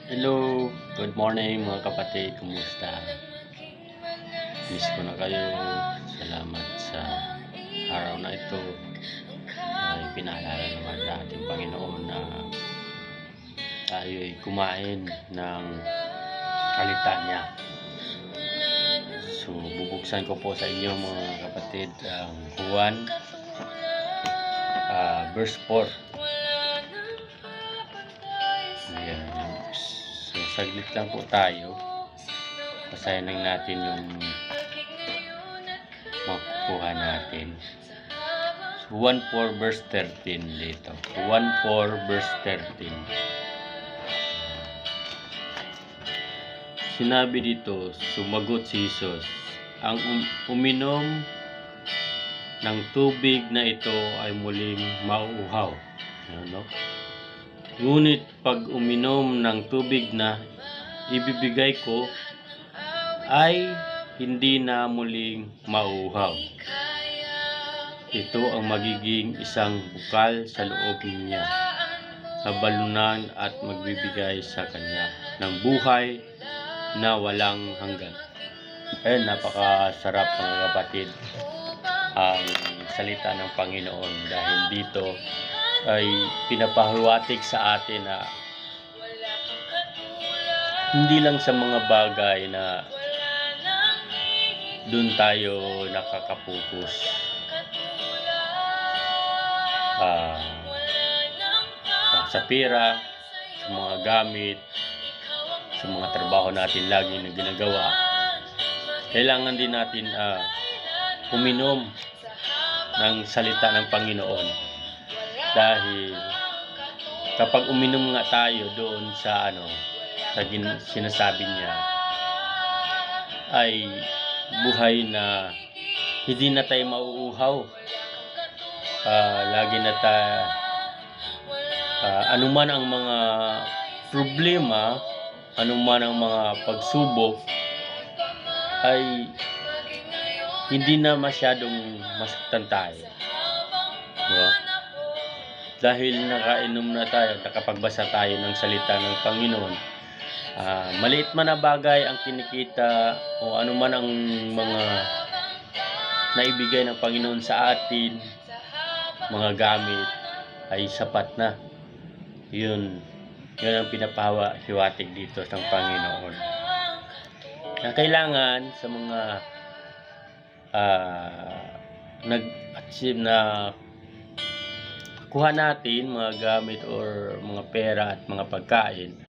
Hello, good morning mga kapatid, kumusta? Miss ko na kayo. Salamat sa araw na ito ay pinaalala naman na ating Panginoon na tayo ay kumain ng salita niya. So, bubuksan ko po sa inyo mga kapatid ang Juan verse 4. Ayan. So, saglit lang po tayo. Basahin lang natin yung makukuha natin. So, 1:4 verse 13 dito. 1:4 verse 13. Sinabi dito, sumagot si Jesus, ang uminom ng tubig na ito ay muling mauuhaw. Ano? Ngunit pag uminom ng tubig na ibibigay ko ay hindi na muling mauuhaw. Ito ang magiging isang bukal sa loob niya, kabalunan at magbibigay sa kanya ng buhay na walang hanggan. Ayun, napakasarap mga kapatid ang salita ng Panginoon dahil dito ay pinapahiwatig sa atin na hindi lang sa mga bagay na doon tayo nakakapokus. Sa pera, sa mga gamit, sa mga trabaho natin lagi na ginagawa, kailangan din natin uminom ng salita ng Panginoon. Dahil kapag uminom nga tayo doon sa sa sinasabi niya, ay buhay na hindi na tayo mauuhaw. Lagi na tayo anuman ang mga problema, anuman ang mga pagsubok, ay hindi na masyadong masaktan tayo. Diba? Dahil nakainom na tayo, nakapagbasa tayo ng salita ng Panginoon, maliit man na bagay ang kinikita o anuman ang mga naibigay ng Panginoon sa atin, mga gamit, ay sapat na. Yun ang pinapahiwatig dito ng Panginoon. Na kailangan sa mga nag-achieve na kuha natin mga gamit or mga pera at mga pagkain,